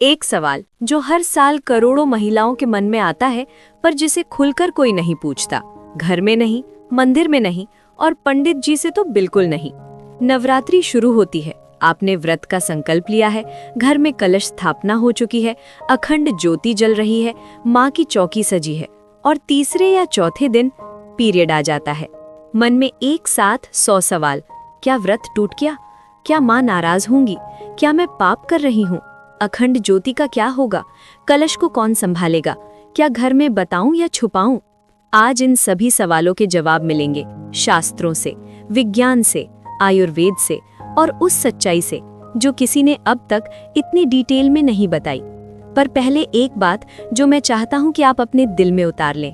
एक सवाल जो हर साल करोड़ों महिलाओं के मन में आता है, पर जिसे खुलकर कोई नहीं पूछता। घर में नहीं, मंदिर में नहीं और पंडित जी से तो बिल्कुल नहीं। नवरात्रि शुरू होती है, आपने व्रत का संकल्प लिया है, घर में कलश स्थापना हो चुकी है, अखंड ज्योति जल रही है, माँ की चौकी सजी है और तीसरे या चौथे दिन पीरियड आ जाता है। मन में एक साथ 100 सवाल। क्या व्रत टूट गया? क्या माँ नाराज होंगी? क्या मैं पाप कर रही हूँ? अखंड ज्योति का क्या होगा? कलश को कौन संभालेगा? क्या घर में बताऊं या छुपाऊं? आज इन सभी सवालों के जवाब मिलेंगे, शास्त्रों से, विज्ञान से, आयुर्वेद से और उस सच्चाई से जो किसी ने अब तक इतनी डिटेल में नहीं बताई। पर पहले एक बात जो मैं चाहता हूं कि आप अपने दिल में उतार लें।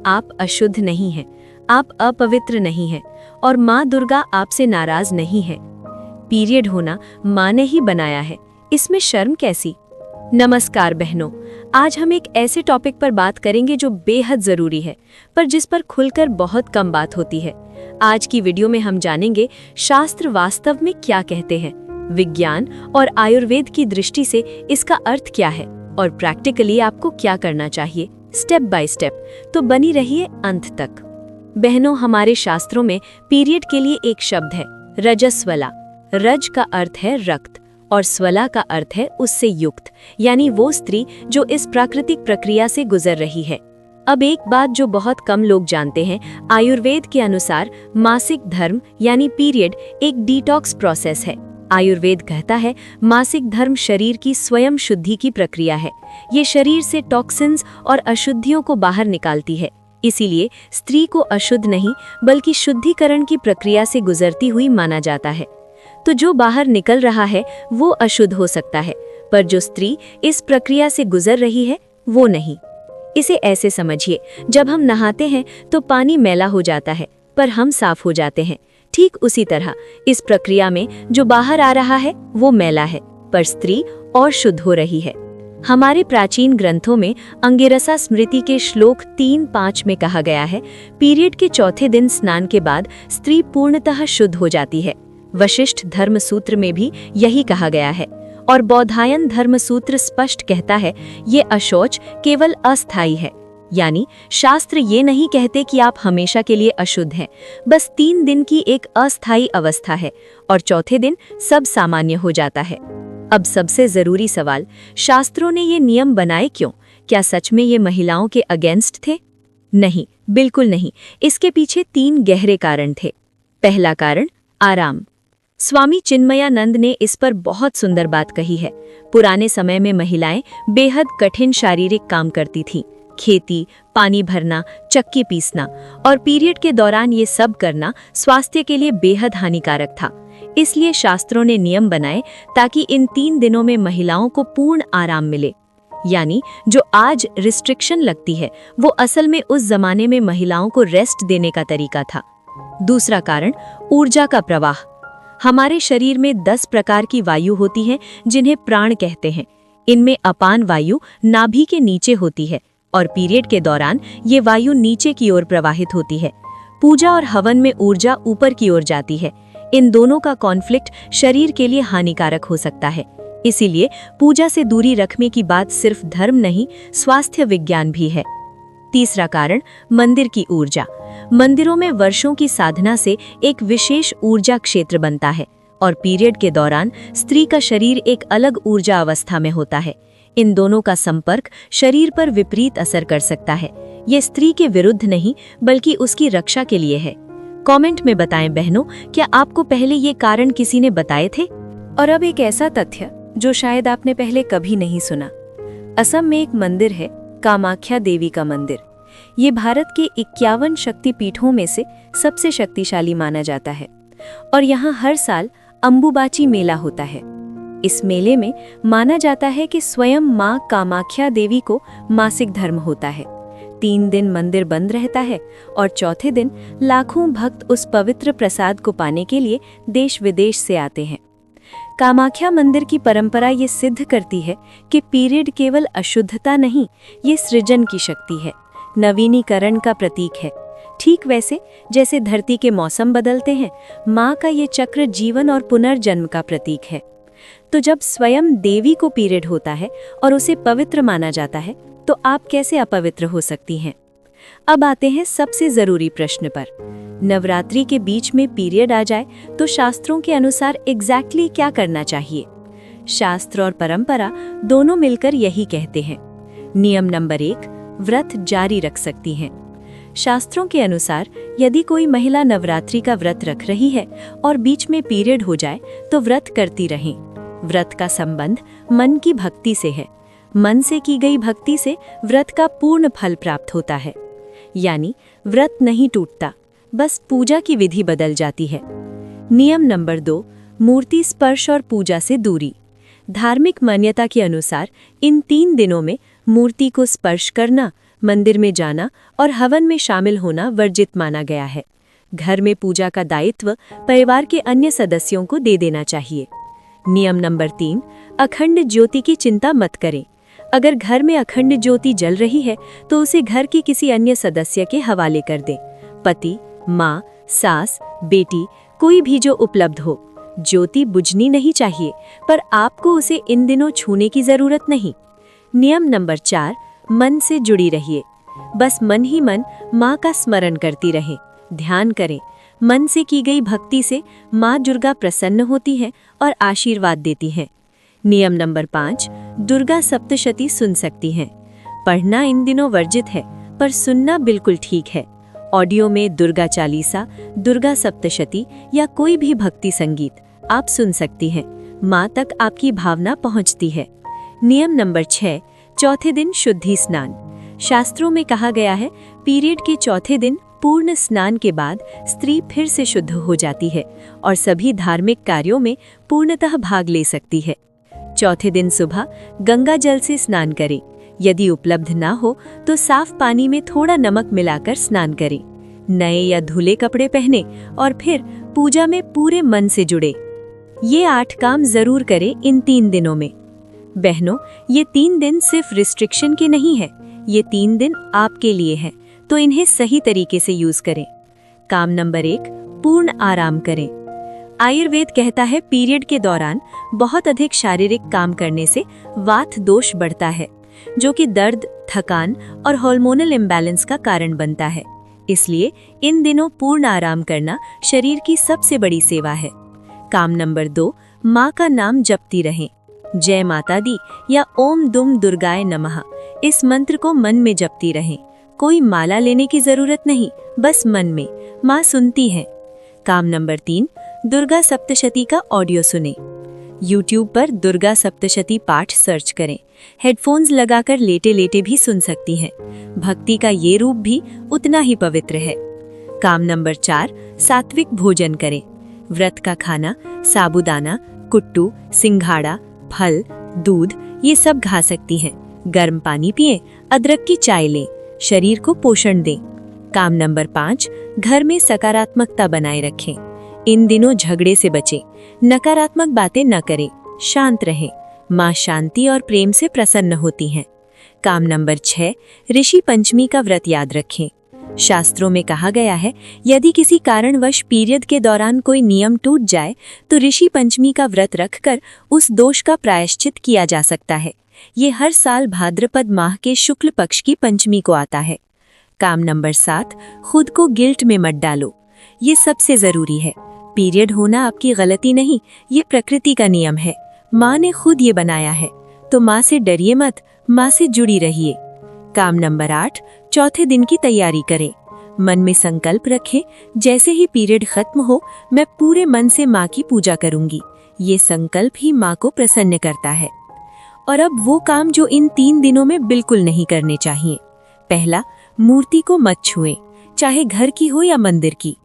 आप अशुद्ध नहीं हैं, आप अपवित्र नहीं हैं और माँ दुर्गा आपसे नाराज नहीं है। पीरियड होना माँ ने ही बनाया है, इसमें शर्म कैसी? नमस्कार बहनों, आज हम एक ऐसे टॉपिक पर बात करेंगे जो बेहद जरूरी है, पर जिस पर खुलकर बहुत कम बात होती है। आज की वीडियो में हम जानेंगे शास्त्र वास्तव में क्या कहते हैं, विज्ञान और आयुर्वेद की दृष्टि से इसका अर्थ क्या है और प्रैक्टिकली आपको क्या करना चाहिए, स्टेप बाय स्टेप। तो बनी रहिए अंत तक। बहनों, हमारे शास्त्रों में पीरियड के लिए एक शब्द है, रजस्वला। रज का अर्थ है रक्त और स्वला का अर्थ है उससे युक्त, यानी वो स्त्री जो इस प्राकृतिक प्रक्रिया से गुजर रही है। अब एक बात जो बहुत कम लोग जानते हैं, आयुर्वेद के अनुसार मासिक धर्म यानी पीरियड एक डिटॉक्स प्रोसेस है। आयुर्वेद कहता है मासिक धर्म शरीर की स्वयं शुद्धि की प्रक्रिया है। ये शरीर से टॉक्सिन्स और अशुद्धियों को बाहर निकालती है। इसीलिए स्त्री को अशुद्ध नहीं बल्कि शुद्धिकरण की प्रक्रिया से गुजरती हुई माना जाता है। तो जो बाहर निकल रहा है वो अशुद्ध हो सकता है, पर जो स्त्री इस प्रक्रिया से गुजर रही है वो नहीं। इसे ऐसे समझिए, जब हम नहाते हैं तो पानी मैला हो जाता है पर हम साफ हो जाते हैं। ठीक उसी तरह इस प्रक्रिया में जो बाहर आ रहा है वो मैला है, पर स्त्री और शुद्ध हो रही है। हमारे प्राचीन ग्रंथों में अंगिरसा स्मृति के श्लोक 3-5 में कहा गया है, पीरियड के चौथे दिन स्नान के बाद स्त्री पूर्णतः शुद्ध हो जाती है। वशिष्ठ धर्म सूत्र में भी यही कहा गया है और बौधायन धर्म सूत्र स्पष्ट कहता है ये अशौच केवल अस्थायी है। यानी शास्त्र ये नहीं कहते कि आप हमेशा के लिए अशुद्ध हैं, बस 3 दिन की एक अस्थायी अवस्था है और चौथे दिन सब सामान्य हो जाता है। अब सबसे जरूरी सवाल, शास्त्रों ने ये नियम बनाए क्यों? क्या सच में ये महिलाओं के अगेंस्ट थे? नहीं, बिल्कुल नहीं। इसके पीछे 3 गहरे कारण थे। पहला कारण, आराम। स्वामी चिन्मयानंद ने इस पर बहुत सुंदर बात कही है। पुराने समय में महिलाएं बेहद कठिन शारीरिक काम करती थीं, खेती, पानी भरना, चक्की पीसना, और पीरियड के दौरान ये सब करना स्वास्थ्य के लिए बेहद हानिकारक था। इसलिए शास्त्रों ने नियम बनाए ताकि इन 3 दिनों में महिलाओं को पूर्ण आराम मिले। यानी जो आज रिस्ट्रिक्शन लगती है वो असल में उस जमाने में महिलाओं को रेस्ट देने का तरीका था। दूसरा कारण, ऊर्जा का प्रवाह। हमारे शरीर में 10 प्रकार की वायु होती हैं जिन्हें प्राण कहते हैं। इनमें अपान वायु नाभि के नीचे होती है और पीरियड के दौरान ये वायु नीचे की ओर प्रवाहित होती है। पूजा और हवन में ऊर्जा ऊपर की ओर जाती है। इन दोनों का कॉन्फ्लिक्ट शरीर के लिए हानिकारक हो सकता है। इसीलिए पूजा से दूरी रखने की बात सिर्फ धर्म नहीं, स्वास्थ्य विज्ञान भी है। तीसरा कारण, मंदिर की ऊर्जा। मंदिरों में वर्षों की साधना से एक विशेष ऊर्जा क्षेत्र बनता है और पीरियड के दौरान स्त्री का शरीर एक अलग ऊर्जा अवस्था में होता है। इन दोनों का संपर्क शरीर पर विपरीत असर कर सकता है। ये स्त्री के विरुद्ध नहीं बल्कि उसकी रक्षा के लिए है। कमेंट में बताएं बहनों, क्या आपको पहले ये कारण किसी ने बताए थे? और अब एक ऐसा तथ्य जो शायद आपने पहले कभी नहीं सुना। असम में एक मंदिर है, कामाख्या देवी का मंदिर। ये भारत के 51 शक्तिपीठों में से सबसे शक्तिशाली माना जाता है और यहाँ हर साल अंबुबाची मेला होता है। इस मेले में माना जाता है कि स्वयं माँ कामाख्या देवी को मासिक धर्म होता है। 3 दिन मंदिर बंद रहता है और चौथे दिन लाखों भक्त उस पवित्र प्रसाद को पाने के लिए देश विदेश से आते हैं। कामाख्या मंदिर की परंपरा ये सिद्ध करती है कि पीरियड केवल अशुद्धता नहीं, ये सृजन की शक्ति है, नवीनीकरण का प्रतीक है। ठीक वैसे जैसे धरती के मौसम बदलते हैं, माँ का ये चक्र जीवन और पुनर्जन्म का प्रतीक है। तो जब स्वयं देवी को पीरियड होता है और उसे पवित्र माना जाता है, तो आप कैसे अपवित्र हो सकती हैं? अब आते हैं सबसे जरूरी प्रश्न पर। नवरात्रि के बीच में पीरियड आ जाए तो शास्त्रों के अनुसार एग्जैक्टली क्या करना चाहिए? शास्त्र और परंपरा दोनों मिलकर यही कहते हैं। नियम नंबर 1, व्रत जारी रख सकती हैं। शास्त्रों के अनुसार यदि कोई महिला नवरात्रि का व्रत रख रही है और बीच में पीरियड हो जाए तो व्रत करती रहें। व्रत का संबंध मन की भक्ति से है। मन से की गई भक्ति से व्रत का पूर्ण फल प्राप्त होता है। यानी व्रत नहीं टूटता, बस पूजा की विधि बदल जाती है। नियम नंबर 2, मूर्ति स्पर्श और पूजा से दूरी। धार्मिक मान्यता के अनुसार इन 3 दिनों में मूर्ति को स्पर्श करना, मंदिर में जाना और हवन में शामिल होना वर्जित माना गया है। घर में पूजा का दायित्व परिवार के अन्य सदस्यों को दे देना चाहिए। नियम नंबर 3, अखंड ज्योति की चिंता मत करें। अगर घर में अखंड ज्योति जल रही है तो उसे घर के किसी अन्य सदस्य के हवाले कर दें। पति, माँ, सास, बेटी, कोई भी जो उपलब्ध हो। ज्योति बुझनी नहीं चाहिए, पर आपको उसे इन दिनों छूने की जरूरत नहीं। नियम नंबर 4, मन से जुड़ी रहिए। बस मन ही मन माँ का स्मरण करती रहें, ध्यान करें। मन से की गई भक्ति से माँ दुर्गा प्रसन्न होती है और आशीर्वाद देती हैं। नियम नंबर 5, दुर्गा सप्तशती सुन सकती हैं। पढ़ना इन दिनों वर्जित है, पर सुनना बिल्कुल ठीक है। ऑडियो में दुर्गा चालीसा, दुर्गा सप्तशती या कोई भी भक्ति संगीत आप सुन सकती हैं। माँ तक आपकी भावना पहुँचती है। नियम नंबर 6, चौथे दिन शुद्धि स्नान। शास्त्रों में कहा गया है पीरियड के चौथे दिन पूर्ण स्नान के बाद स्त्री फिर से शुद्ध हो जाती है और सभी धार्मिक कार्यों में पूर्णतः भाग ले सकती है। चौथे दिन सुबह गंगा जल से स्नान करें। यदि उपलब्ध ना हो तो साफ पानी में थोड़ा नमक मिलाकर स्नान करें। नए या धुले कपड़े पहने और फिर पूजा में पूरे मन से जुड़े। ये 8 काम जरूर करें इन 3 दिनों में। बहनों, ये 3 दिन सिर्फ रिस्ट्रिक्शन के नहीं है, ये 3 दिन आपके लिए हैं, तो इन्हें सही तरीके से यूज करें। काम नंबर 1, पूर्ण आराम करें। आयुर्वेद कहता है पीरियड के दौरान बहुत अधिक शारीरिक काम करने से वात दोष बढ़ता है, जो कि दर्द, थकान और हार्मोनल इम्बैलेंस का कारण बनता है। इसलिए इन दिनों पूर्ण आराम करना शरीर की सबसे बड़ी सेवा है। काम नंबर 2, माँ का नाम जपती रहें। जय माता दी या ओम दुम दुर्गाय नमः, इस मंत्र को मन में जपती रहें। कोई माला लेने की जरूरत नहीं, बस मन में। माँ सुनती हैं। काम नंबर 3, दुर्गा सप्तशती का ऑडियो सुने। YouTube पर दुर्गा सप्तशती पाठ सर्च करें। हेडफोन्स लगाकर लेटे लेटे भी सुन सकती हैं। भक्ति का ये रूप भी उतना ही पवित्र है। काम नंबर 4, सात्विक भोजन करें। व्रत का खाना साबूदाना, कुट्टू, सिंघाड़ा, फल, दूध ये सब खा सकती हैं। गर्म पानी पिएं, अदरक की चाय लें, शरीर को पोषण दें। काम नंबर 5, घर में सकारात्मकता बनाए रखें। इन दिनों झगड़े से बचें, नकारात्मक बातें न करें, शांत रहें। माँ शांति और प्रेम से प्रसन्न होती हैं। काम नंबर 6, ऋषि पंचमी का व्रत याद रखें। शास्त्रों में कहा गया है यदि किसी कारणवश पीरियड के दौरान कोई नियम टूट जाए तो ऋषि पंचमी का व्रत रखकर उस दोष का प्रायश्चित किया जा सकता है। ये हर साल भाद्रपद माह के शुक्ल पक्ष की पंचमी को आता है। काम नंबर 7, खुद को गिल्ट में मत डालो। ये सबसे जरूरी है। पीरियड होना आपकी गलती नहीं, ये प्रकृति का नियम है। माँ ने खुद ये बनाया है, तो माँ से डरिए मत, माँ से जुड़ी रहिए। काम नंबर 8, चौथे दिन की तैयारी करें। मन में संकल्प रखें, जैसे ही पीरियड खत्म हो मैं पूरे मन से माँ की पूजा करूंगी। ये संकल्प ही माँ को प्रसन्न करता है। और अब वो काम जो इन 3 दिनों में बिल्कुल नहीं करने चाहिए। पहला, मूर्ति को मत छुएं, चाहे घर की हो या मंदिर की।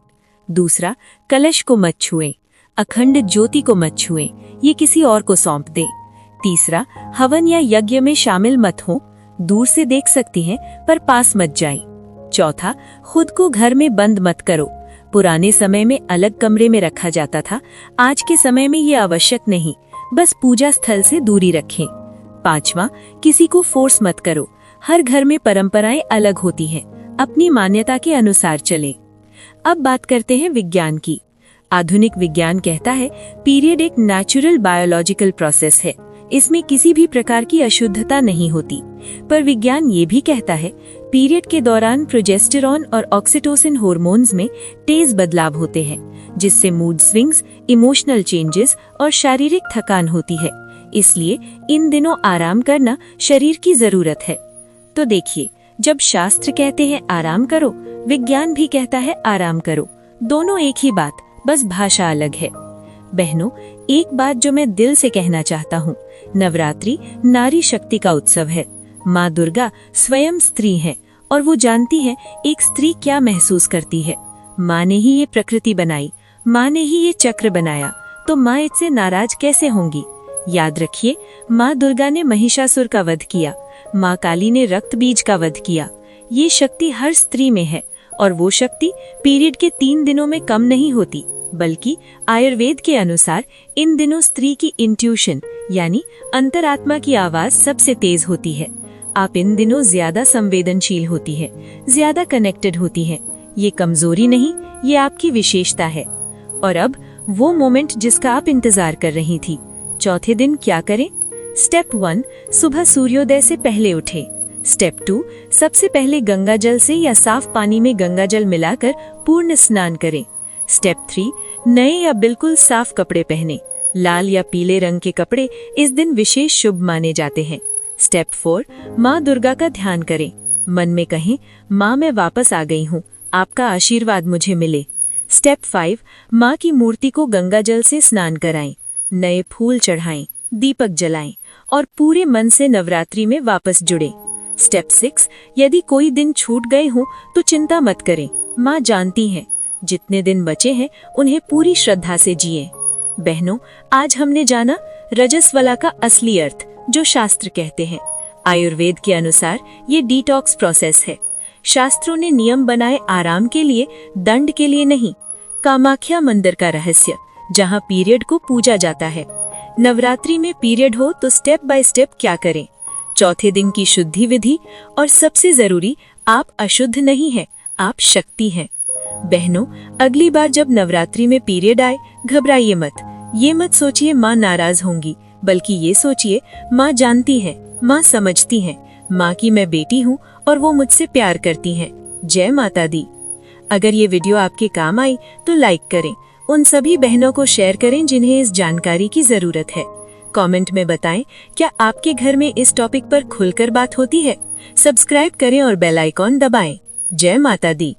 दूसरा, कलश को मत छुएं, अखंड ज्योति को मत छुएं, ये किसी और को सौंप दें। तीसरा, हवन या यज्ञ में शामिल मत हो, दूर से देख सकती हैं पर पास मत जाएं। चौथा, खुद को घर में बंद मत करो। पुराने समय में अलग कमरे में रखा जाता था, आज के समय में ये आवश्यक नहीं, बस पूजा स्थल से दूरी रखें। पांचवा, किसी को फोर्स मत करो। हर घर में परंपराएं अलग होती हैं, अपनी मान्यता के अनुसार चलें। अब बात करते हैं विज्ञान की। आधुनिक विज्ञान कहता है पीरियड एक नेचुरल बायोलॉजिकल प्रोसेस है, इसमें किसी भी प्रकार की अशुद्धता नहीं होती। पर विज्ञान ये भी कहता है पीरियड के दौरान प्रोजेस्टेरॉन और ऑक्सीटोसिन हार्मोन्स में तेज बदलाव होते हैं, जिससे मूड स्विंग्स, इमोशनल चेंजेस और शारीरिक थकान होती है। इसलिए इन दिनों आराम करना शरीर की जरूरत है। तो देखिए, जब शास्त्र कहते हैं आराम करो, विज्ञान भी कहता है आराम करो। दोनों एक ही बात, बस भाषा अलग है। बहनों, एक बात जो मैं दिल से कहना चाहता हूँ, नवरात्रि नारी शक्ति का उत्सव है। माँ दुर्गा स्वयं स्त्री है और वो जानती है एक स्त्री क्या महसूस करती है। माँ ने ही ये प्रकृति बनाई, माँ ने ही ये चक्र बनाया, तो माँ इससे नाराज कैसे होंगी। याद रखिए, माँ दुर्गा ने महिषासुर का वध किया, माँ काली ने रक्त बीज का वध किया। ये शक्ति हर स्त्री में है और वो शक्ति पीरियड के 3 दिनों में कम नहीं होती, बल्कि आयुर्वेद के अनुसार इन दिनों स्त्री की इंट्यूशन यानी अंतरात्मा की आवाज सबसे तेज होती है। आप इन दिनों ज्यादा संवेदनशील होती है, ज्यादा कनेक्टेड होती है। ये कमजोरी नहीं, ये आपकी विशेषता है। और अब वो मोमेंट जिसका आप इंतजार कर रही थी। चौथे दिन क्या करें? स्टेप 1, सुबह सूर्योदय से पहले उठे। स्टेप 2, सबसे पहले गंगा जल से या साफ पानी में गंगा जल मिलाकर पूर्ण स्नान करें। स्टेप 3, नए या बिल्कुल साफ कपड़े पहने। लाल या पीले रंग के कपड़े इस दिन विशेष शुभ माने जाते हैं। स्टेप 4, माँ दुर्गा का ध्यान करें। मन में कहें, माँ मैं वापस आ गई हूँ, आपका आशीर्वाद मुझे मिले। स्टेप 5, माँ की मूर्ति को गंगा जल से स्नान कराएं, नए फूल चढ़ाएं, दीपक जलाएं और पूरे मन से नवरात्रि में वापस जुड़े। स्टेप 6, यदि कोई दिन छूट गए हो तो चिंता मत करें, माँ जानती हैं। जितने दिन बचे हैं उन्हें पूरी श्रद्धा से जिए। बहनों, आज हमने जाना रजस्वला का असली अर्थ, जो शास्त्र कहते हैं। आयुर्वेद के अनुसार ये डिटॉक्स प्रोसेस है। शास्त्रों ने नियम बनाए आराम के लिए, दंड के लिए नहीं। कामाख्या मंदिर का रहस्य, जहाँ पीरियड को पूजा जाता है। नवरात्रि में पीरियड हो तो स्टेप बाय स्टेप क्या करें। चौथे दिन की शुद्धि विधि, और सबसे जरूरी, आप अशुद्ध नहीं हैं, आप शक्ति हैं। बहनों, अगली बार जब नवरात्रि में पीरियड आए, घबराइए मत। ये मत सोचिए माँ नाराज होंगी, बल्कि ये सोचिए माँ जानती है, माँ समझती है, माँ की मैं बेटी हूँ और वो मुझसे प्यार करती हैं। जय माता दी। अगर ये वीडियो आपके काम आई तो लाइक करें, उन सभी बहनों को शेयर करें जिन्हें इस जानकारी की जरूरत है। कमेंट में बताएं, क्या आपके घर में इस टॉपिक पर खुलकर बात होती है। सब्सक्राइब करें और बेल आइकॉन दबाएं। जय माता दी।